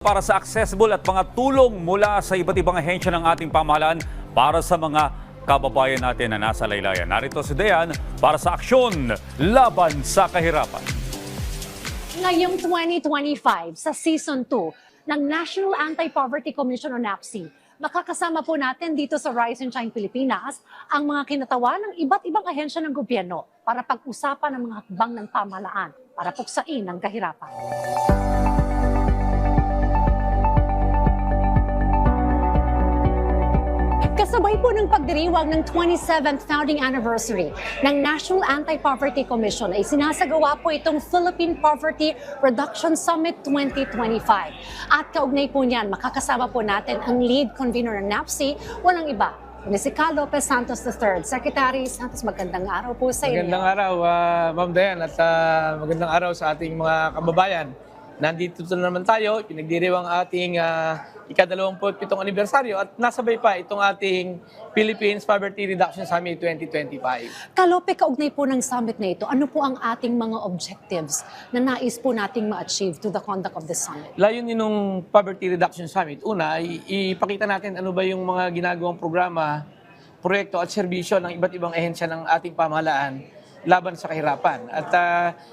Para sa accessible at mga tulong mula sa iba't ibang ahensya ng ating pamahalaan para sa mga kababayan natin na nasa laylayan. Narito si Dayan para sa aksyon laban sa kahirapan. Ngayong 2025 sa Season 2 ng National Anti-Poverty Commission o NAPC, makakasama po natin dito sa Rise and Shine Pilipinas ang mga kinatawa ng iba't ibang ahensya ng gobyerno para pag-usapan ang mga hakbang ng pamahalaan para puksain ang kahirapan. Kasabay po ng pagdiriwang ng 27th founding anniversary ng National Anti-Poverty Commission ay sinasagawa po itong Philippine Poverty Reduction Summit 2025. At kaugnay po niyan, makakasama po natin ang lead convener ng NAPC, walang iba, si Cal Lopez Santos III. Secretary Santos, magandang araw po sa inyo. Magandang araw, Ma'am Dayan, at magandang araw sa ating mga kababayan. Nandito na naman tayo, pinagdiriwang ating ika-27 anibersaryo at nasabay pa itong ating Philippines Poverty Reduction Summit 2025. Kalope, kaugnay po ng summit na ito, ano po ang ating mga objectives na nais po nating ma-achieve to the conduct of the summit? Layunin ng Poverty Reduction Summit, una, ipakita natin ano ba yung mga ginagawang programa, proyekto at serbisyo ng iba't ibang ahensya ng ating pamahalaan laban sa kahirapan. At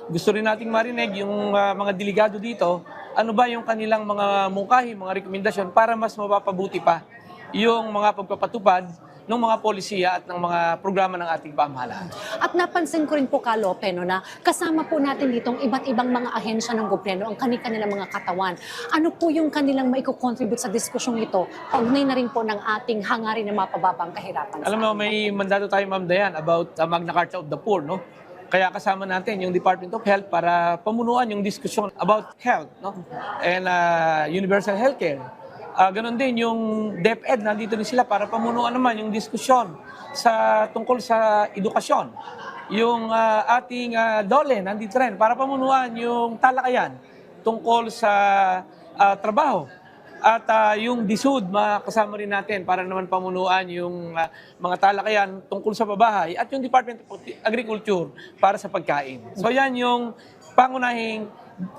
gusto rin nating marinig yung mga delegado dito, ano ba yung kanilang mga mungkahi, mga rekomendasyon para mas mapapabuti pa yung mga pagpapatupad ng mga polisiya at ng mga programa ng ating pamahalaan. At napansin ko rin po, Kalope, no, na kasama po natin ditong iba't ibang mga ahensya ng gobyerno, ang kanilang mga katawan. Ano po yung kanilang maiko-contribute sa diskusyong ito? Kaugnay na rin po ng ating hangarin na mapababang kahirapan. Alam mo, may mandato tayo, Ma'am Dayan, about Magna Carta of the Poor, no? Kaya kasama natin yung Department of Health para pamunuan yung diskusyon about health, no? And universal healthcare. Ganon din yung DepEd, nandito din sila para pamunuan naman yung diskusyon tungkol sa edukasyon. Yung ating DOLE, nandito rin para pamunuan yung talakayan tungkol sa trabaho. At yung DSUD, makasama rin natin para naman pamunuan yung mga talakayan tungkol sa pabahay at yung Department of Agriculture para sa pagkain. So yan yung pangunahing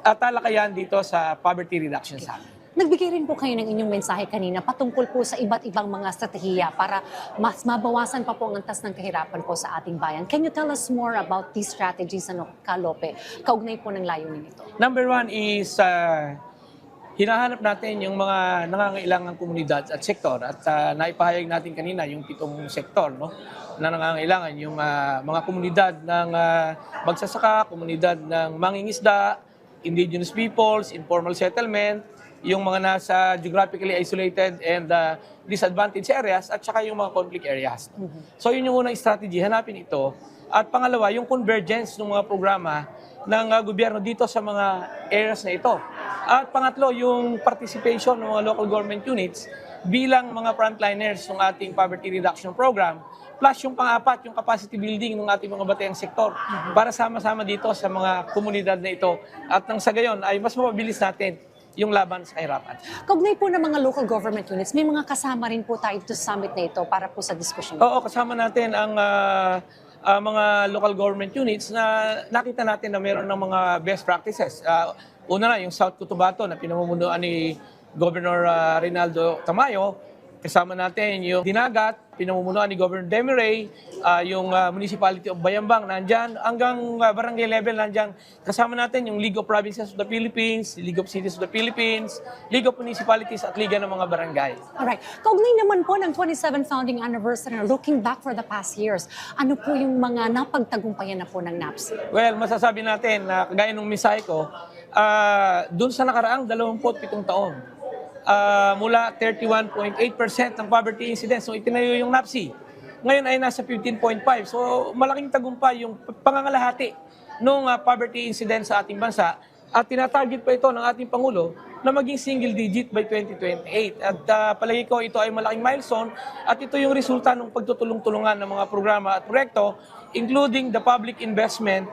talakayan dito sa Poverty Reduction Summit. Nagbigay rin po kayo ng inyong mensahe kanina patungkol po sa iba't ibang mga strategiya para mas mabawasan pa po ang antas ng kahirapan po sa ating bayan. Can you tell us more about these strategies, Kalope? Kaugnay po ng layunin ito. Number one is hinahanap natin yung mga nangangailangang komunidad at sektor at naipahayag natin kanina yung 7 sektor, no, na nangangailangan yung mga komunidad ng magsasaka, komunidad ng mangingisda, indigenous peoples, informal settlement, yung mga nasa geographically isolated and disadvantaged areas at saka yung mga conflict areas. So yun yung unang strategy, hanapin ito. At pangalawa, yung convergence ng mga programa ng gobyerno dito sa mga areas na ito. At pangatlo, yung participation ng mga local government units bilang mga frontliners ng ating poverty reduction program. Plus yung pang-apat, yung capacity building ng ating mga batayang sektor para sama-sama dito sa mga komunidad na ito. At nang sa gayon ay mas mapabilis natin yung laban sa kahirapan. Kaugnay po ng mga local government units, may mga kasama rin po tayo to summit na ito para po sa diskusyon. Oo, kasama natin ang mga local government units na nakita natin na mayroon ng mga best practices. Una na, yung South Cotabato na pinamumunuan ni Governor Reynaldo Tamayo. Kasama natin yung Dinagat, pinamumunuan ni Governor Demiray, yung Municipality of Bayambang, nandyan, hanggang barangay level nandyan. Kasama natin yung League of Provinces of the Philippines, League of Cities of the Philippines, League of Municipalities at Liga ng mga Barangay. Alright. Kaugnay naman po ng 27th founding anniversary, looking back for the past years, ano po yung mga napagtagumpayan na po ng NAPC? Well, masasabi natin na kagaya ng mensahe ko, dun sa nakaraang 27 taon, mula 31.8% ng poverty incidence, so itinayo yung NAPC. Ngayon ay nasa 15.5%. So malaking tagumpay yung pangangalahati ng poverty incidence sa ating bansa. At tinatarget pa ito ng ating Pangulo na maging single digit by 2028. At palagi ko ito ay malaking milestone at ito yung resulta ng pagtutulong-tulungan ng mga programa at proyekto, including the public investment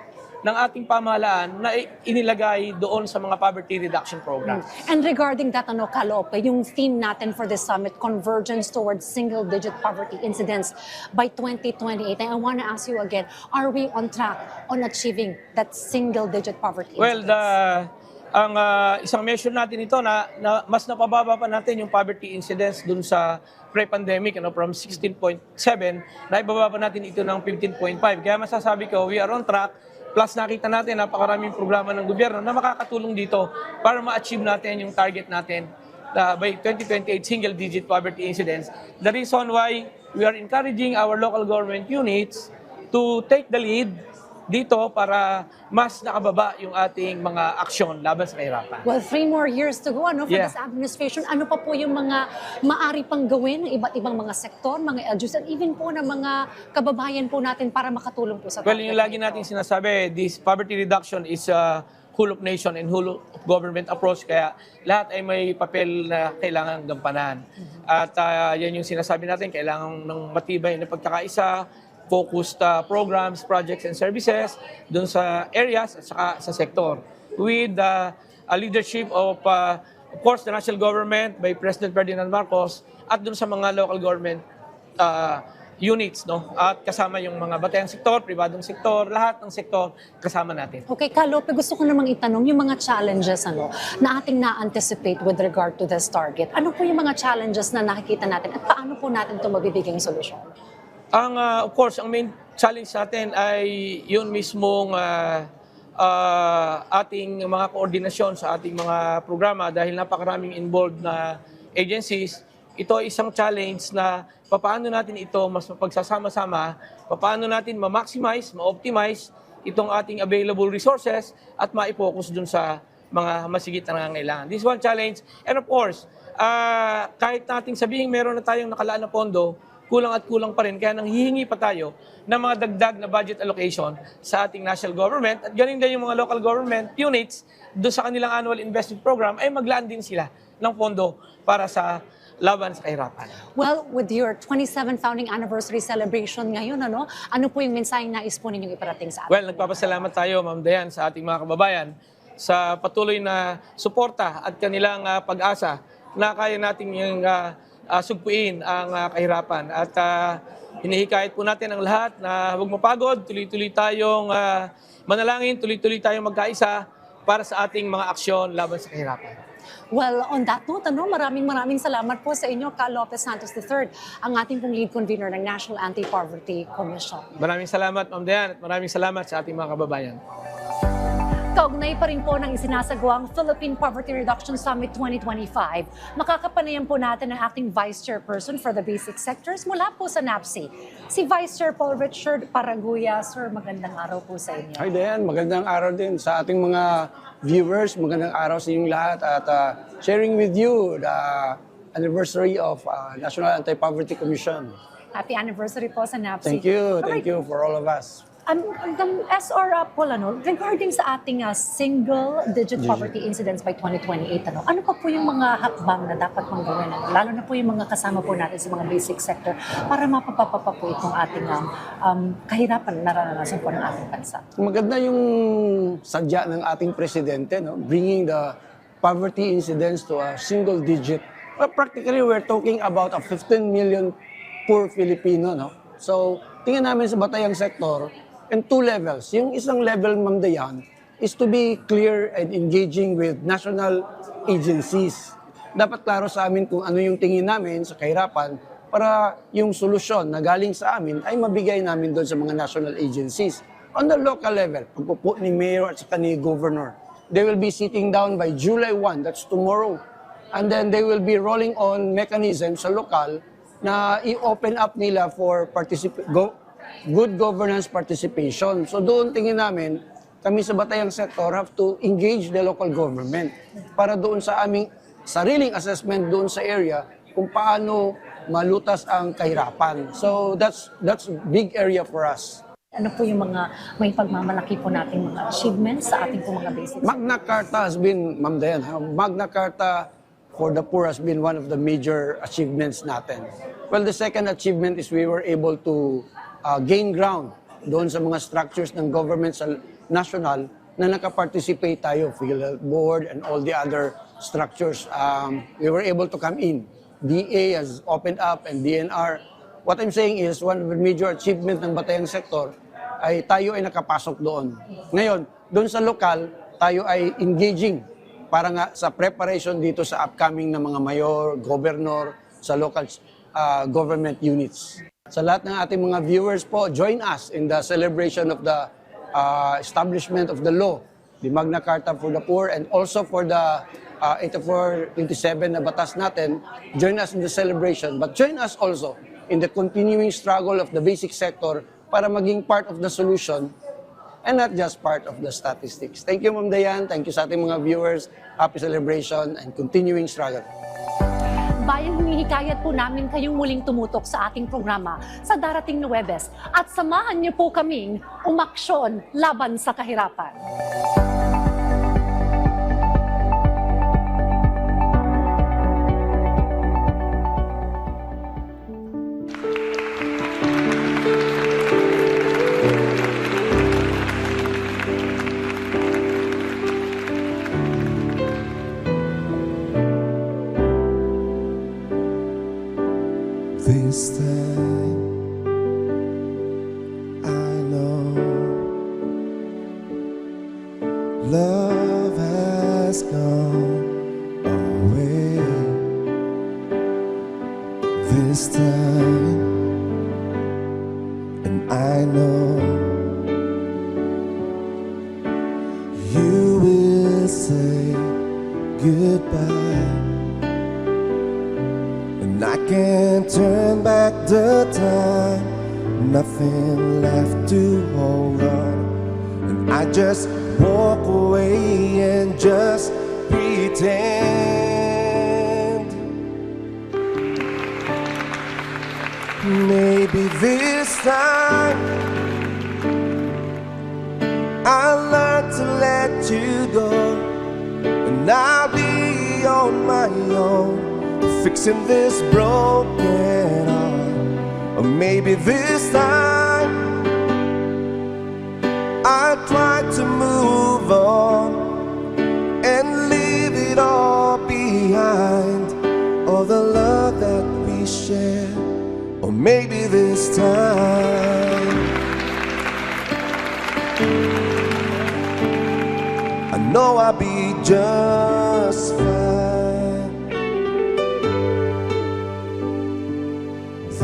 ng ating pamahalaan na inilagay doon sa mga poverty reduction program. And regarding that, Kalope, yung theme natin for this summit, convergence towards single-digit poverty incidence by 2028. And I want to ask you again, are we on track on achieving that single-digit poverty Well, incidence? ang isang measure natin ito na mas napababa pa natin yung poverty incidence dun sa pre-pandemic, from 16.7, na ibaba pa natin ito ng 15.5. Kaya masasabi ko, we are on track. Plus nakita natin napakaraming programa ng gobyerno na makakatulong dito para ma-achieve natin yung target natin by 2028 single-digit poverty incidence. The reason why we are encouraging our local government units to take the lead dito para mas nakababa yung ating mga aksyon laban sa kahirapan. Well, 3 more years to go for Yeah. this administration. Ano pa po yung mga maari pang gawin ng iba't ibang mga sektor, mga LGUs, and even po ng mga kababayan po natin para makatulong po sa Well, target yung lagi na ito? natin sinasabi, this poverty reduction is a whole of nation and whole of government approach. Kaya lahat ay may papel na kailangan gampanan. At yan yung sinasabi natin, kailangan ng matibay na pagkakaisa, focused programs, projects, and services doon sa areas at saka sa sektor. With a leadership of course, the national government by President Ferdinand Marcos at doon sa mga local government units, no? At kasama yung mga batayang sektor, pribadong sektor, lahat ng sektor kasama natin. Okay, Kalope, gusto ko namang itanong yung mga challenges na ating na-anticipate with regard to this target. Ano po yung mga challenges na nakikita natin at paano po natin ito mabibigyan solusyon? Of course, ang main challenge natin ay yun mismong ating mga koordinasyon sa ating mga programa dahil napakaraming involved na agencies. Ito ay isang challenge na paano natin ito mas mapagsasama-sama, paano natin ma-maximize, ma-optimize itong ating available resources at ma-focus dun sa mga masigit na nangangailangan. This is one challenge. And of course, kahit nating sabihin meron na tayong nakalaan na pondo, kulang at kulang pa rin. Kaya nanghihingi pa tayo ng mga dagdag na budget allocation sa ating national government. At ganun din yung mga local government units doon sa kanilang annual investment program ay maglaan din sila ng pondo para sa laban sa kahirapan. Well, with your 27th founding anniversary celebration ngayon, ano po yung mensaheng nais po ninyong iparating sa atin? Well, nagpapasalamat tayo, Ma'am Dayan, sa ating mga kababayan sa patuloy na suporta at kanilang pag-asa na kaya natin yung sugpuin ang kahirapan. At hinihikayat po natin ang lahat na huwag mapagod, tuloy-tuloy tayong manalangin, tuloy-tuloy tayong magkaisa para sa ating mga aksyon laban sa kahirapan. Well, on that note, maraming salamat po sa inyo, Ka Lopez Santos III, ang ating pong lead convener ng National Anti-Poverty Commission. Maraming salamat, Ma'am Dayan, at maraming salamat sa ating mga kababayan. Kaugnay pa rin po ng isinasagawang Philippine Poverty Reduction Summit 2025, makakapanayan po natin ang acting Vice Chairperson for the Basic Sectors mula po sa NAPSI, si Vice Chair Paul Richard Paraguya. Sir, magandang araw po sa inyo. Hi Dayan, magandang araw din sa ating mga viewers, magandang araw sa inyong lahat at sharing with you the anniversary of National Anti-Poverty Commission. Happy anniversary po sa NAPSI. Thank you for all of us. SR Paul, regarding sa ating single-digit poverty incidence by 2028, ano pa po yung mga hakbang na dapat pang gawin? Lalo na po yung mga kasama po natin sa mga basic sector para mapapapa po itong ating kahirapan na naranasan po ng ating bansa. Maganda yung sadya ng ating presidente, no? Bringing the poverty incidence to a single digit. Well, practically, we're talking about a 15 million poor Filipino. No? So, tingnan namin sa batayang sektor, in 2 levels. Yung isang level, Ma'am Dayan, is to be clear and engaging with national agencies. Dapat klaro sa amin kung ano yung tingin namin sa kahirapan para yung solusyon na galing sa amin ay mabigay namin doon sa mga national agencies. On the local level, pagpupo ni Mayor at saka ni Governor, they will be sitting down by July 1, that's tomorrow. And then they will be rolling on mechanisms sa lokal na i-open up nila for good governance participation. So doon tingin namin, kami sa batayang sector have to engage the local government para doon sa aming sariling assessment doon sa area kung paano malutas ang kahirapan. So that's big area for us. Ano po yung mga may pagmamalaki po nating mga achievements sa ating po mga basic sector? Magna Carta has been, Ma'am Dayan, Magna Carta for the poor has been one of the major achievements natin. Well, the second achievement is we were able to gain ground doon sa mga structures ng government sa national na nakaparticipate tayo, PhilHealth Board and all the other structures. We were able to come in. DA has opened up and DNR. What I'm saying is one of the major achievement ng batayang sektor ay tayo ay nakapasok doon. Ngayon, doon sa lokal, tayo ay engaging para nga sa preparation dito sa upcoming na mga mayor, governor, sa local government units. Sa lahat ng ating mga viewers po, join us in the celebration of the establishment of the law, the Magna Carta for the Poor, and also for the 8427 na batas natin. Join us in the celebration, but join us also in the continuing struggle of the basic sector para maging part of the solution and not just part of the statistics. Thank you, Ma'am Dayan. Thank you sa ating mga viewers. Happy celebration and continuing struggle. Bayan, hinihikayat po namin kayong muling tumutok sa ating programa sa darating na Huwebes at samahan niyo po kaming umaksyon laban sa kahirapan. This time I know love has gone away. This time, and I know you will say goodbye. And I can't turn back the time, nothing left to hold on. And I just walk away and just pretend. Maybe this time I'll learn to let you go, and I'll be on my own, fixing this broken heart. Or maybe this time I try to move on and leave it all behind, all the love that we shared. Or maybe this time I know I'll be just fine.